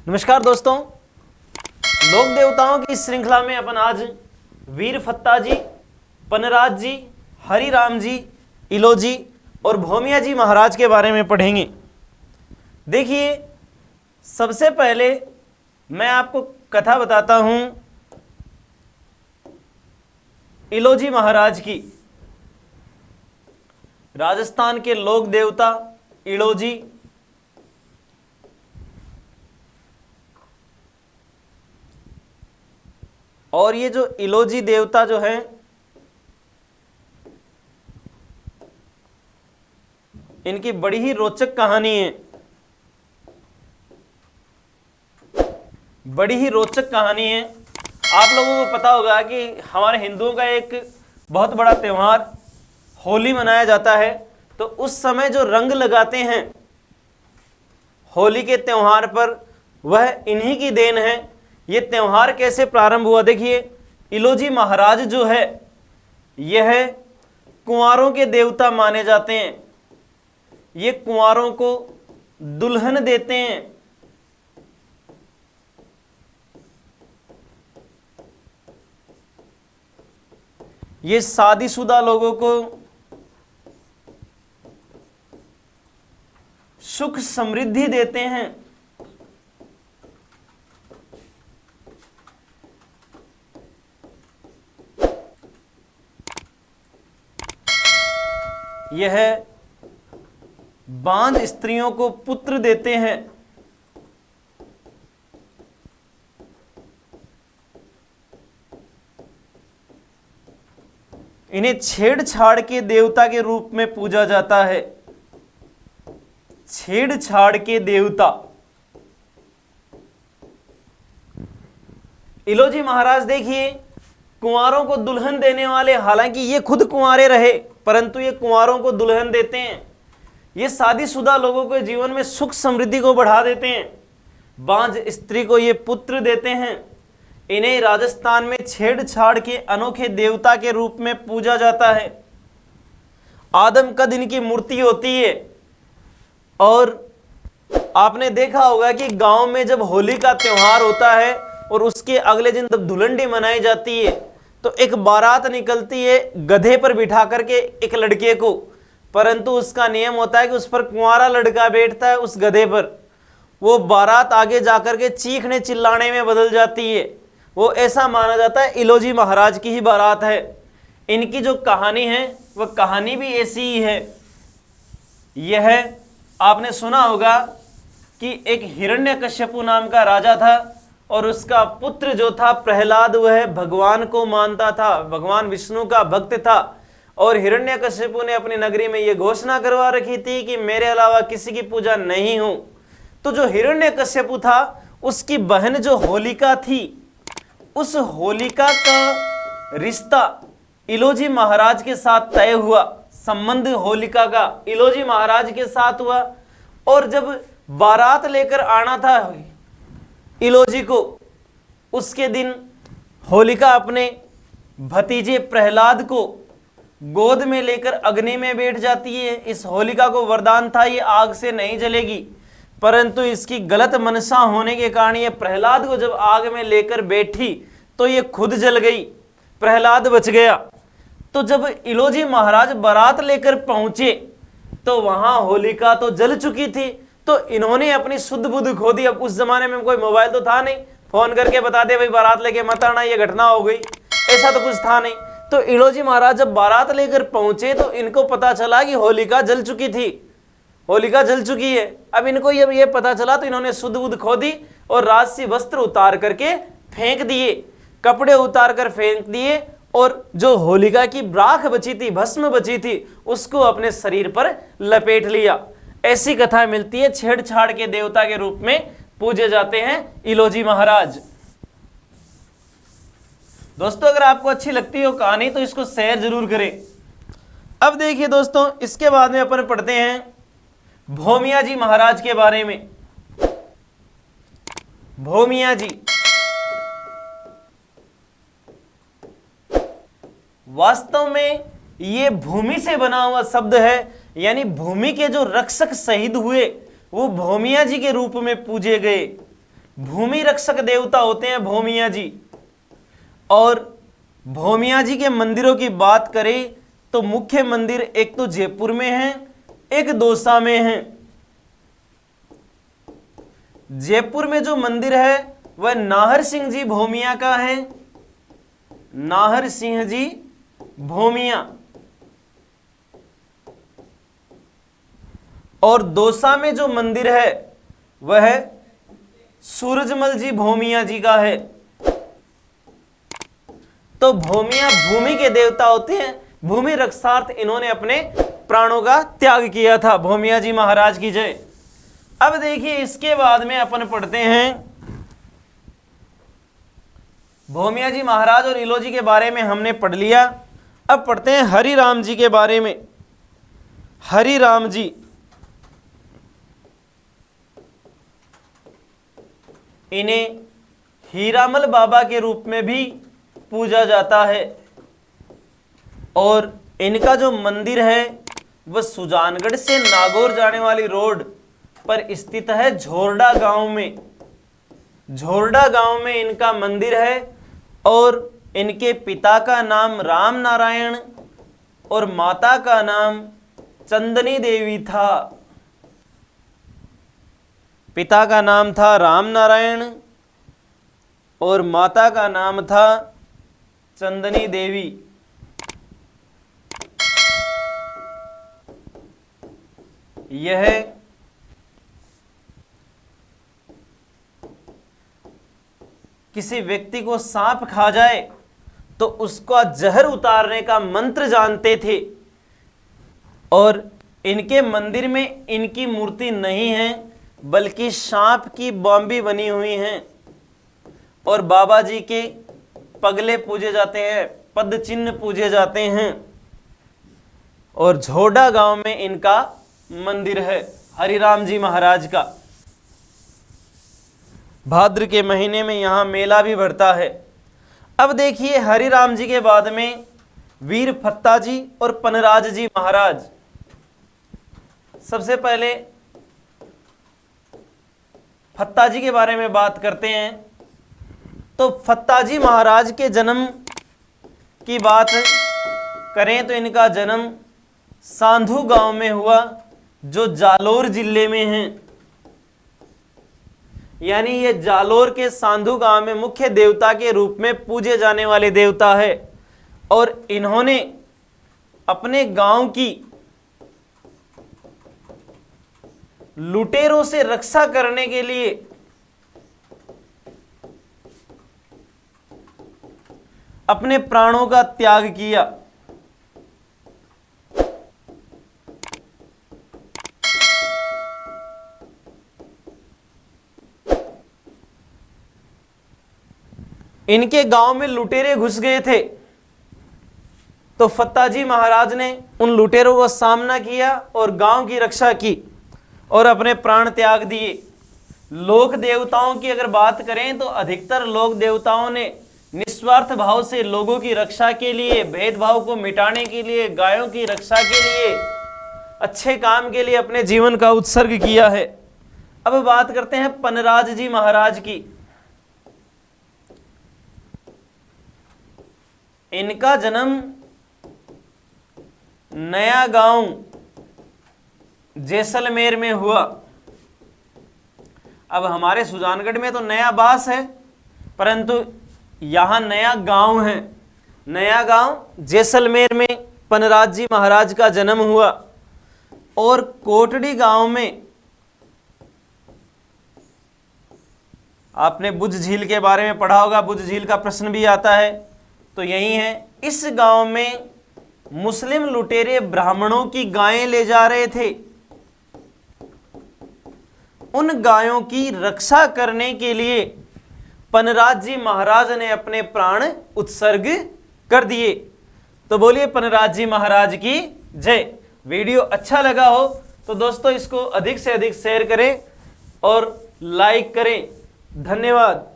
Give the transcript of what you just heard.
नमस्कार दोस्तों, लोक देवताओं की श्रृंखला में अपन आज वीर फत्ता जी, पनराज जी, हरिराम जी, इलोजी और भोमिया जी महाराज के बारे में पढ़ेंगे। देखिए, सबसे पहले मैं आपको कथा बताता हूं इलोजी महाराज की। राजस्थान के लोक देवता इलोजी और ये जो इलोजी देवता जो हैं, इनकी बड़ी ही रोचक कहानी है। बड़ी ही रोचक कहानी है। आप लोगों को पता होगा कि हमारे हिंदुओं का एक बहुत बड़ा त्यौहार होली मनाया जाता है। तो उस समय जो रंग लगाते हैं होली के त्यौहार पर, वह इन्हीं की देन है। ये त्यौहार कैसे प्रारंभ हुआ? देखिए, इलोजी महाराज जो है, यह कुंवारों के देवता माने जाते हैं। ये कुंवारों को दुल्हन देते हैं। ये शादीशुदा लोगों को सुख समृद्धि देते हैं। यह बांझ स्त्रियों को पुत्र देते हैं। इन्हें छेड़छाड़ के देवता के रूप में पूजा जाता है। छेड़छाड़ के देवता इलोजी महाराज, देखिए, कुंवारों को दुल्हन देने वाले। हालांकि ये खुद कुंवारे रहे, परंतु ये कुंवारों को दुल्हन देते हैं। ये शादीशुदा लोगों के जीवन में सुख समृद्धि को बढ़ा देते हैं। बांझ स्त्री को ये पुत्र देते हैं। इन्हें राजस्थान में छेड़छाड़ के अनोखे देवता के रूप में पूजा जाता है। आदमकद इनकी मूर्ति होती है। और आपने देखा होगा कि गांव में जब होली का त्योहार होता है और उसके अगले दिन जब धुलंडी मनाई जाती है, तो एक बारात निकलती है गधे पर बिठा करके एक लड़के को। परंतु उसका नियम होता है कि उस पर कुंवारा लड़का बैठता है उस गधे पर। वो बारात आगे जाकर के चीखने चिल्लाने में बदल जाती है। वो ऐसा माना जाता है इलोजी महाराज की ही बारात है। इनकी जो कहानी है वह कहानी भी ऐसी ही है। यह आपने सुना होगा कि एक हिरण्यकश्यपु नाम का राजा था और उसका पुत्र जो था प्रहलाद, वह भगवान को मानता था, भगवान विष्णु का भक्त था। और हिरण्यकश्यपु ने अपनी नगरी में यह घोषणा करवा रखी थी कि मेरे अलावा किसी की पूजा नहीं हो। तो जो हिरण्यकश्यपु था, उसकी बहन जो होलिका थी, उस होलिका का रिश्ता इलोजी महाराज के साथ तय हुआ। संबंध होलिका का इलोजी महाराज के साथ हुआ। और जब बारात लेकर आना था इलोजी को, उसके दिन होलिका अपने भतीजे प्रहलाद को गोद में लेकर अग्नि में बैठ जाती है। इस होलिका को वरदान था ये आग से नहीं जलेगी, परंतु इसकी गलत मनसा होने के कारण ये प्रहलाद को जब आग में लेकर बैठी तो ये खुद जल गई, प्रहलाद बच गया। तो जब इलोजी महाराज बारात लेकर पहुंचे तो वहां होलिका तो जल चुकी थी। तो इन्होंने अपनी शुद्ध बुद्ध खो दी। अब उस जमाने में कोई मोबाइल तो था नहीं, फोन करके बता दे भाई बारात लेके मत आना, ये घटना हो गई, ऐसा तो कुछ था नहीं। तो इलोजी महाराज जब बारात लेकर पहुंचे तो इनको पता चला कि होलिका जल चुकी थी, होलिका जल चुकी है। अब इनको जब ये पता चला तो इन्होंने शुद्ध बुद्ध खो दी और राजसी वस्त्र उतार करके फेंक दिए, कपड़े उतार कर फेंक दिए। और जो होलिका की राख बची थी, भस्म बची थी, उसको अपने शरीर पर लपेट लिया। ऐसी कथा मिलती है। छेड़छाड़ के देवता के रूप में पूजे जाते हैं इलोजी महाराज। दोस्तों, अगर आपको अच्छी लगती हो कहानी तो इसको शेयर जरूर करें। अब देखिए दोस्तों, इसके बाद में अपन पढ़ते हैं भोमिया जी महाराज के बारे में। भोमिया जी वास्तव में ये भूमि से बना हुआ शब्द है, यानी भूमि के जो रक्षक शहीद हुए वो भोमिया जी के रूप में पूजे गए। भूमि रक्षक देवता होते हैं भौमिया जी। और भौमिया जी के मंदिरों की बात करें तो मुख्य मंदिर एक तो जयपुर में है, एक दौसा में है। जयपुर में जो मंदिर है वह नाहर सिंह जी भौमिया का है, नाहर सिंह जी भौमिया। और दौसा में जो मंदिर है वह सूरजमल जी भौमिया जी का है। तो भौमिया भूमि के देवता होते हैं, भूमि रक्षार्थ इन्होंने अपने प्राणों का त्याग किया था। भौमिया जी महाराज की जय। अब देखिए इसके बाद में अपन पढ़ते हैं भौमिया जी महाराज और इलो जी के बारे में हमने पढ़ लिया। अब पढ़ते हैं हरिराम जी के बारे में। हरिराम जी इन्हें हीरामल बाबा के रूप में भी पूजा जाता है। और इनका जो मंदिर है वह सुजानगढ़ से नागौर जाने वाली रोड पर स्थित है, झोरडा गांव में। झोरडा गांव में इनका मंदिर है। और इनके पिता का नाम राम नारायण और माता का नाम चंदनी देवी था। पिता का नाम था राम नारायण और माता का नाम था चंदनी देवी। यह किसी व्यक्ति को सांप खा जाए तो उसका जहर उतारने का मंत्र जानते थे। और इनके मंदिर में इनकी मूर्ति नहीं है बल्कि सांप की बॉम्बी बनी हुई हैं। और बाबा जी के पगले पूजे जाते हैं, पद चिन्ह पूजे जाते हैं। और झोरडा गांव में इनका मंदिर है हरिराम जी महाराज का। भाद्र के महीने में यहां मेला भी भरता है। अब देखिए हरिराम जी के बाद में वीर फत्ता जी और पनराज जी महाराज। सबसे पहले फत्ता जी के बारे में बात करते हैं। तो फत्ता जी महाराज के जन्म की बात करें तो इनका जन्म सांधू गांव में हुआ जो जालोर जिले में है। यानी ये जालोर के सांधू गांव में मुख्य देवता के रूप में पूजे जाने वाले देवता है। और इन्होंने अपने गांव की लुटेरों से रक्षा करने के लिए अपने प्राणों का त्याग किया। इनके गांव में लुटेरे घुस गए थे तो फत्ता जी महाराज ने उन लुटेरों का सामना किया और गांव की रक्षा की और अपने प्राण त्याग दिए। लोक देवताओं की अगर बात करें तो अधिकतर लोक देवताओं ने निस्वार्थ भाव से लोगों की रक्षा के लिए, भेदभाव को मिटाने के लिए, गायों की रक्षा के लिए, अच्छे काम के लिए अपने जीवन का उत्सर्ग किया है। अब बात करते हैं पनराज जी महाराज की। इनका जन्म नया गांव जैसलमेर में हुआ। अब हमारे सुजानगढ़ में तो नया बास है परंतु यहां नया गांव है। नया गांव जैसलमेर में पनराज जी महाराज का जन्म हुआ। और कोटड़ी गांव में आपने बुझ झील के बारे में पढ़ा होगा, बुझ झील का प्रश्न भी आता है तो यही है। इस गांव में मुस्लिम लुटेरे ब्राह्मणों की गायें ले जा रहे थे। उन गायों की रक्षा करने के लिए पनराज जी महाराज ने अपने प्राण उत्सर्ग कर दिए। तो बोलिए पनराज जी महाराज की जय। वीडियो अच्छा लगा हो तो दोस्तों इसको अधिक से अधिक शेयर करें और लाइक करें। धन्यवाद।